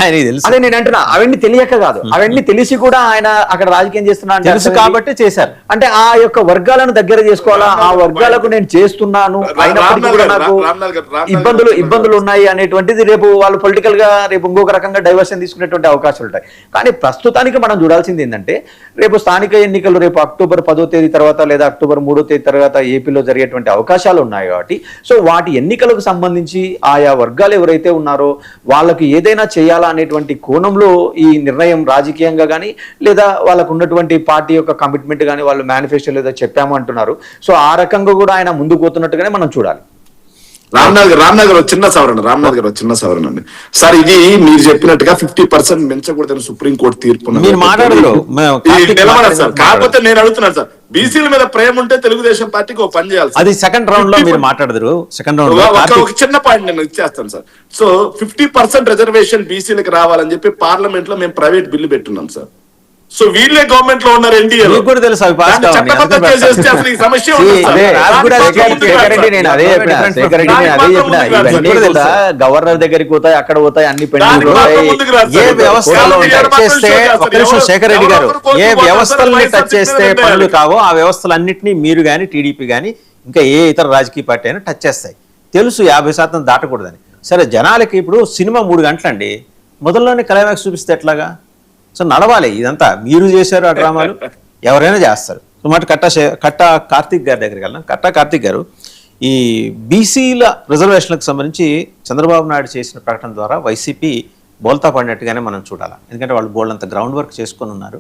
అదే నేను అంటున్నా, అవన్నీ తెలియక కాదు, అవన్నీ తెలిసి కూడా ఆయన అక్కడ రాజకీయం చేస్తున్నాను తెలుసు కాబట్టి చేశారు. అంటే ఆ యొక్క వర్గాలను దగ్గర చేసుకోవాలా, ఆ వర్గాలకు నేను చేస్తున్నాను అయినప్పటికీ కూడా నాకు ఇబ్బందులు ఉన్నాయి అనేటువంటిది రేపు వాళ్ళు పొలిటికల్ గా రేపు ఇంకొక రకంగా డైవర్షన్ తీసుకునేటువంటి అవకాశాలు ఉంటాయి. కానీ ప్రస్తుతానికి మనం చూడాల్సింది ఏంటంటే రేపు స్థానిక ఎన్నికలు రేపు అక్టోబర్ 10వ తేదీ తర్వాత లేదా అక్టోబర్ 3వ తేదీ తర్వాత ఏపీలో జరిగేటువంటి అవకాశాలు ఉన్నాయి. కాబట్టి సో వాటి ఎన్నికలకు సంబంధించి ఆయా వర్గాలు ఎవరైతే ఉన్నారో వాళ్ళకి ఏదైనా చేయాలా అనేటువంటి కోణంలో ఈ నిర్ణయం రాజకీయంగా కానీ లేదా వాళ్ళకు ఉన్నటువంటి పార్టీ యొక్క కమిట్మెంట్ కానీ వాళ్ళు మేనిఫెస్టో లేదా చెప్పాము అంటున్నారు. సో ఆ రకంగా కూడా ఆయన ముందుకు పోతున్నట్టుగానే మనం చూడాలి. రామ్నాథ్ గారు చిన్న సవరణ అండి సార్. ఇది మీరు చెప్పినట్టుగా 50% పెంచకూడదని సుప్రీంకోర్టు తీర్పు సార్. కాకపోతే నేను అడుగుతున్నాను సార్, బీసీల మీద ప్రేమ ఉంటే తెలుగుదేశం పార్టీకి ఒక పని చేయాలి. అది సెకండ్ రౌండ్ లో మీరు మాట్లాడదురు. సెకండ్ రౌండ్ ఒక చిన్న పాయింట్ నేను ఇచ్చేస్తాను సార్. సో 50% రిజర్వేషన్ బీసీలకు రావాలని చెప్పి పార్లమెంట్ లో మేము ప్రైవేట్ బిల్లు పెట్టున్నాం సార్. సో వీళ్ళే గవర్నమెంట్ లో ఉన్నారు, ఎన్డీఏ కూడా తెలుసు గవర్నర్ దగ్గరికి పోతాయి, అక్కడ పోతాయి, అన్ని ఏ వ్యవస్థలో టచ్ చేస్తే ఒక నిమిషం శేఖర్ రెడ్డి గారు, ఏ వ్యవస్థల్ని టచ్ చేస్తే పనులు కావో ఆ వ్యవస్థలన్నింటినీ మీరు గాని టీడీపీ గాని ఇంకా ఏ ఇతర రాజకీయ పార్టీ అయినా టచ్ చేస్తాయి. తెలుసు 50% దాటకూడదని. సరే జనాలకి ఇప్పుడు సినిమా 3 గంటలండి, మొదల్లోనే క్లైమాక్స్ చూపిస్తే ఎట్లాగా? సో నడవాలి. ఇదంతా మీరు చేశారు ఆ డ్రామాలు, ఎవరైనా చేస్తారు. సో మాట కట్టా కార్తీక్ గారి దగ్గరికి వెళ్ళాం. కట్టా కార్తీక్ గారు, ఈ బీసీల రిజర్వేషన్లకు సంబంధించి చంద్రబాబు నాయుడు చేసిన ప్రకటన ద్వారా వైసీపీ బోల్తా పడినట్టుగానే మనం చూడాలి. ఎందుకంటే వాళ్ళు బోల్డంత గ్రౌండ్ వర్క్ చేసుకొని ఉన్నారు.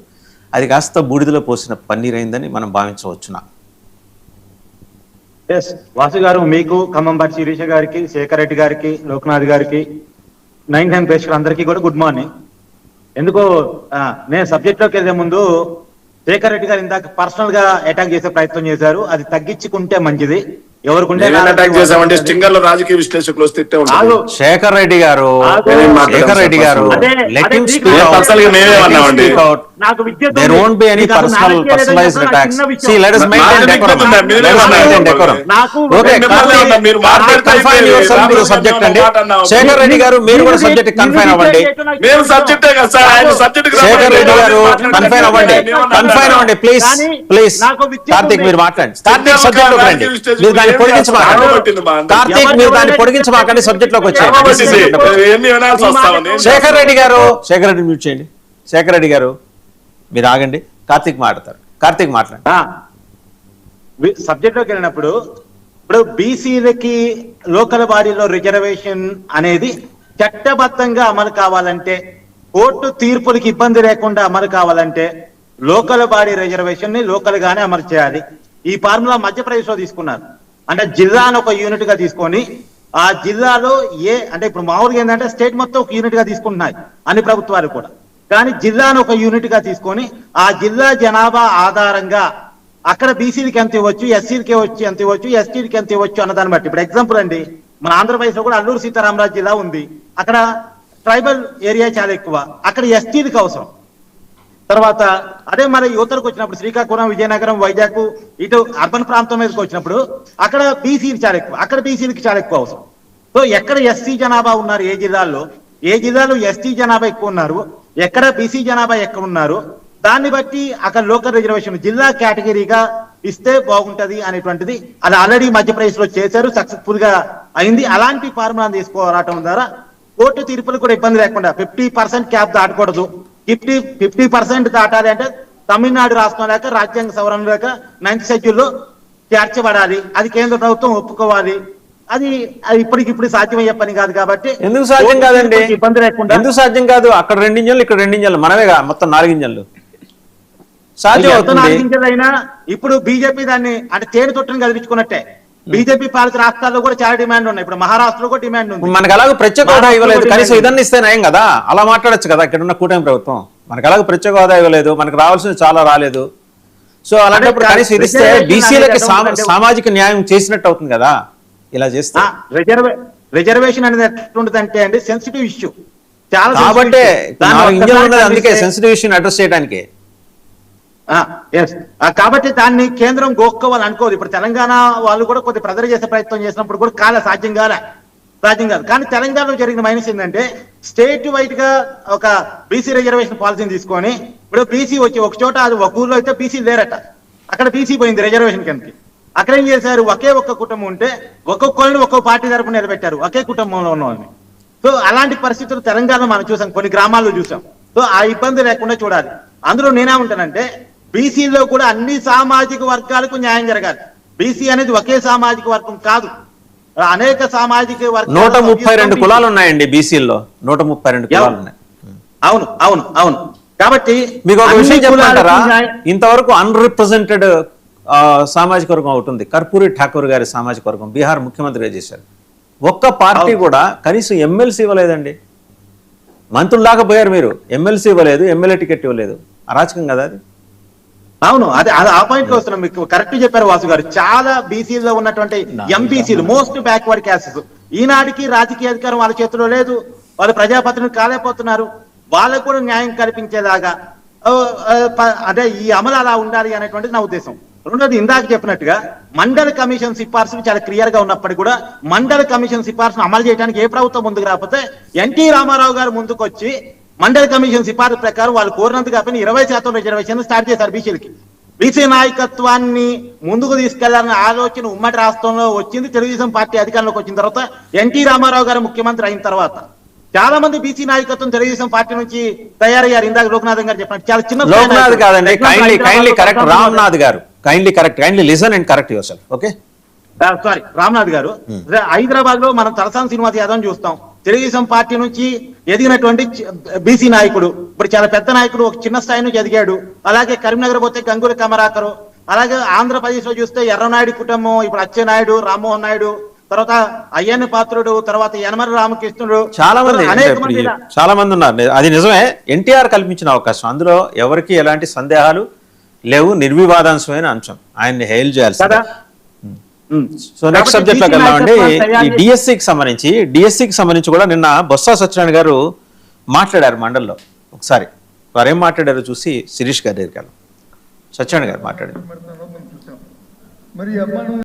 అది కాస్త బూడిదలో పోసిన పన్నీర్ అయిందని మనం భావించవచ్చునా? వాసు గారు, మీకు ఖమ్మంపాటి శిరీష గారికి, శేఖర్ రెడ్డి గారికి, లోక్నాథ్ గారికి, 9 ప్రేక్షకులు అందరికీ కూడా గుడ్ మార్నింగ్. ఎందుకో నేను సబ్జెక్ట్ లోకి వెళ్లే ముందు శేఖర్ రెడ్డి గారు ఇందాక పర్సనల్ గా అటాక్ చేసే ప్రయత్నం చేశారు. అది తగ్గించుకుంటే మంచిది. ఎవరికి స్టింగర్ లో రాజకీయ విశ్లేషకులు వస్తే శేఖర్ రెడ్డి గారు నాకు విద్య సబ్జెక్ట్ అండి. శేఖర్ రెడ్డి గారు మీరు కూడా సబ్జెక్ట్ కన్ఫైన్ అవ్వండి. శేఖర్ రెడ్డి గారు కన్ఫైన్ అవ్వండి ప్లీజ్ ప్లీజ్. కార్తీక్ మీరు మాట్లాడండి. కార్తీక్ సబ్జెక్ట్ లోకి రండి. మీరు దాన్ని కార్తీక్ మీరు దాన్ని పొడిగించమాకండి. సబ్జెక్ట్ లోకి వచ్చారు. శేఖర్ రెడ్డి మ్యూట్ చేయండి. శేఖర్ రెడ్డి గారు మీరు ఆగండి. కార్తీక్ మాట్లాడతారు. కార్తీక్ మాట్లాడండి. సబ్జెక్ట్ లోకి వెళ్ళినప్పుడు ఇప్పుడు బీసీలకి లోకల్ బాడీలో రిజర్వేషన్ అనేది చట్టబద్ధంగా అమలు కావాలంటే, కోర్టు తీర్పులకి ఇబ్బంది లేకుండా అమలు కావాలంటే లోకల్ బాడీ రిజర్వేషన్ ని లోకల్ గానే అమలు చేయాలి. ఈ ఫార్ములా మధ్యప్రదేశ్ లో తీసుకున్నారు. అంటే జిల్లాను ఒక యూనిట్ గా తీసుకొని ఆ జిల్లాలో అంటే ఇప్పుడు మామూలుగా ఏంటంటే స్టేట్ మొత్తం ఒక యూనిట్ గా తీసుకుంటున్నాయి అన్ని ప్రభుత్వాలు కూడా. కానీ జిల్లాను ఒక యూనిట్ గా తీసుకొని ఆ జిల్లా జనాభా ఆధారంగా అక్కడ బీసీలకి ఎంత ఇవ్వచ్చు, ఎస్సీలకి వచ్చి ఎంత ఇవ్వచ్చు, ఎస్టీలకి ఎంత ఇవ్వచ్చు అన్నదాన్ని బట్టి. ఇప్పుడు ఎగ్జాంపుల్ అండి, మన ఆంధ్రప్రదేశ్ లో కూడా అల్లూరు సీతారామరాజు జిల్లా ఉంది. అక్కడ ట్రైబల్ ఏరియా చాలా ఎక్కువ, అక్కడ ఎస్టీలకి అవసరం. తర్వాత అదే మరి యువతలకు వచ్చినప్పుడు శ్రీకాకుళం, విజయనగరం, వైజాగ్ ఇటు అర్బన్ ప్రాంతం మీదకి వచ్చినప్పుడు అక్కడ బీసీలు చాలా ఎక్కువ, అక్కడ బీసీలకి చాలా ఎక్కువ అవసరం. సో ఎక్కడ ఎస్సీ జనాభా ఉన్నారు, ఏ జిల్లాలో ఎస్టీ జనాభా ఎక్కువ ఉన్నారు, ఎక్కడ బీసీ జనాభా ఎక్కువ ఉన్నారు, దాన్ని బట్టి అక్కడ లోకల్ రిజర్వేషన్ జిల్లా కేటగిరీగా ఇస్తే బాగుంటది అనేటువంటిది అది ఆల్రెడీ మధ్యప్రదేశ్ లో చేశారు, సక్సెస్ఫుల్ గా అయింది. అలాంటి ఫార్ములాను తీసుకురావడం ద్వారా కోర్టు తీర్పులు కూడా ఇబ్బంది లేకుండా 50% క్యాప్ దాటకూడదు. 50% దాటాలి అంటే తమిళనాడు రాష్ట్రం లేక రాజ్యాంగ సవరణ లేక 9th షెడ్యూల్లో చేర్చబడాలి. అది కేంద్ర ప్రభుత్వం ఒప్పుకోవాలి. అది ఇప్పటికిప్పుడు సాధ్యమయ్యే పని కాదు. కాబట్టి ఎందుకు సాధ్యం కాదండి? ఇబ్బంది లేకుండా ఎందుకు సాధ్యం కాదు? అక్కడ 2 ఇంజన్లు, ఇక్కడ 2 ఇంజన్లు, మనమేగా మొత్తం 4 ఇంజన్లు. సాధ్యం అవుతుంది. అయినా ఇప్పుడు బీజేపీ దాన్ని అంటే తేనె తొట్టును కదిలించుకున్నట్టే. బీజేపీ పాలిత రాష్ట్రాల్లో కూడా చాలా డిమాండ్ ఉన్నాయి. ఇప్పుడు మహారాష్ట్రలో కూడా డిమాండ్ ఉంది. మనకు అలాగే ప్రత్యేక హోదా ఇవ్వలేదు, కనీసం ఇదన్నీ ఇస్తే నయం కదా. అలా మాట్లాడచ్చు కదా ఇక్కడ ఉన్న కూటమి ప్రభుత్వం. మనకు అలాగే ప్రత్యేక హోదా ఇవ్వలేదు, మనకు రావాల్సింది చాలా రాలేదు. సో అలాంటప్పుడు కనీసం ఇది ఇస్తే బీసీలకి సామాజిక న్యాయం చేసినట్టు అవుతుంది కదా ఇలా చేస్తే. రిజర్వేషన్ అనేది ఎట్లుంటుందంటే అండి సెన్సిటివ్ ఇష్యూ చాలా. కాబట్టి 4 ఇంజన్లు ఉన్నది అందుకే సెన్సిటివ్ ఇష్యూని అడ్రస్ చేయడానికి. కాబట్టి దాన్ని కేంద్రం గోక్కోవాలి అనుకోదు. ఇప్పుడు తెలంగాణ వాళ్ళు కూడా కొద్ది ప్రజలు చేసే ప్రయత్నం చేసినప్పుడు కూడా సాధ్యం కాదు. కానీ తెలంగాణలో జరిగిన మైనస్ ఏంటంటే స్టేట్ వైడ్ గా ఒక బీసీ రిజర్వేషన్ పాలసీని తీసుకొని ఇప్పుడు బీసీ వచ్చి ఒక చోట అది ఒక ఊర్లో అయితే బీసీ లేరట, అక్కడ బీసీ పోయింది రిజర్వేషన్ కిందకి. అక్కడ ఏం చేశారు, ఒక్క కుటుంబం ఉంటే ఒక్కొక్కరిని ఒక్కొక్క పార్టీ తరపున నిలబెట్టారు, ఒకే కుటుంబంలో ఉన్న వాళ్ళని. సో అలాంటి పరిస్థితులు తెలంగాణలో మనం చూసాం, కొన్ని గ్రామాల్లో చూసాం. సో ఆ ఇబ్బంది లేకుండా చూడాలి. అందులో నేనేమంటానంటే బీసీలో కూడా అన్ని సామాజిక వర్గాలకు న్యాయం జరగాలి. బీసీ అనేది ఒకే సామాజిక వర్గం కాదు, అనేక సామాజిక వర్గాలు. 132 కులాలు ఉన్నాయండి బీసీల్లో, 132 కులాలు ఉన్నాయి. అవును. కాబట్టి మీకు ఒక విషయం చెప్పమంటారా, ఇంతవరకు అన్రిప్రజెంటెడ్ సామాజిక వర్గం ఒకటి ఉంది, కర్పూరి ఠాకూర్ గారి సామాజిక వర్గం, బీహార్ ముఖ్యమంత్రిగా చేశారు. ఒక్క పార్టీ కూడా కనీసం ఎమ్మెల్సీ ఇవ్వలేదండి. మంత్రుల్లాగా పోయారు మీరు, ఎమ్మెల్సీ ఇవ్వలేదు, ఎమ్మెల్యే టికెట్ ఇవ్వలేదు. అరాచకం కదా అది. అవును, అది ఆ పాయింట్ లో వస్తున్నాం. మీకు కరెక్ట్ చెప్పారు వాసు గారు. చాలా బీసీలో ఉన్నటువంటి ఎంపీసీలు మోస్ట్ బ్యాక్వర్డ్ క్యాస్టెస్ ఈనాటికి రాజకీయ అధికారం వాళ్ళ చేతిలో లేదు, వాళ్ళు ప్రజాప్రతినిధులు కాలేకపోతున్నారు. వాళ్ళకు కూడా న్యాయం కల్పించేలాగా అంటే ఈ అమలు అలా ఉండాలి అనేటువంటిది నా ఉద్దేశం. రెండోది ఇందాక చెప్పినట్టుగా మండల కమిషన్ సిఫార్సులు చాలా క్లియర్ గా ఉన్నప్పటికీ కూడా మండల కమిషన్ సిఫార్సును అమలు చేయడానికి ఏ ప్రభుత్వం ముందుకు రాకపోతే ఎన్టీ రామారావు గారు ముందుకు వచ్చి మండల కమిషన్ సిఫార్సు ప్రకారం వాళ్ళు కోరినంత కాకపోయినా 20% రిజర్వేషన్ స్టార్ట్ చేశారు బీసీలకి. బీసీ నాయకత్వాన్ని ముందుకు తీసుకెళ్లాలన్న ఆలోచన ఉమ్మడి రాష్ట్రంలో వచ్చింది తెలుగుదేశం పార్టీ అధికారంలోకి వచ్చిన తర్వాత. ఎన్టీ రామారావు గారు ముఖ్యమంత్రి అయిన తర్వాత చాలా మంది బీసీ నాయకత్వం తెలుగుదేశం పార్టీ నుంచి తయారయ్యారు. ఇందాక లోక్నాథ్ గారు చెప్పినట్టు చాలా చిన్న లోక్నాథ్ కాదండి, కైండ్లీ కరెక్ట్ రామ్నాథ్ గారు, kindly listen and correct your self. Okay, sorry Ramnath గారు. హైదరాబాద్ లో మనం తలసాని శ్రీనివాస్ యాదవ్ చూస్తాం, తెలుగుదేశం పార్టీ నుంచి ఎదిగినటువంటి బీసీ నాయకుడు, ఇప్పుడు చాలా పెద్ద నాయకుడు, ఒక చిన్న స్థాయి నుంచి ఎదిగాడు. అలాగే కరీంనగర్ పోతే గంగూరి కమరాకరు, అలాగే ఆంధ్రప్రదేశ్ లో చూస్తే ఎర్రనాయుడు కుటుంబం, ఇప్పుడు అచ్చెన్నాయుడు, రామ్మోహన్ నాయుడు, తర్వాత అయ్యన్న పాత్రుడు, తర్వాత యనమల రామకృష్ణుడు, చాలా మంది ఉన్నారు. అది నిజమే, ఎన్టీఆర్ కల్పించిన అవకాశం, అందులో ఎవరికి ఎలాంటి సందేహాలు లేవు, నిర్వివాదాంశమైన అంశం, ఆయన్ని హెయిల్ చేయాల్సి. సో నెక్స్ట్ సబ్జెక్ట్ లోకి వెళ్దామండి. ఈ డిఎస్సికి సంబంధించి కూడా నిన్న బొత్స సత్యనారాయణ గారు మాట్లాడారు మండలిలో. ఒకసారి వారు ఏం మాట్లాడారో చూసి శిరీష్ గారి దగ్గరికి వెళ్ళాం. సత్యనారాయణ గారు మాట్లాడారు.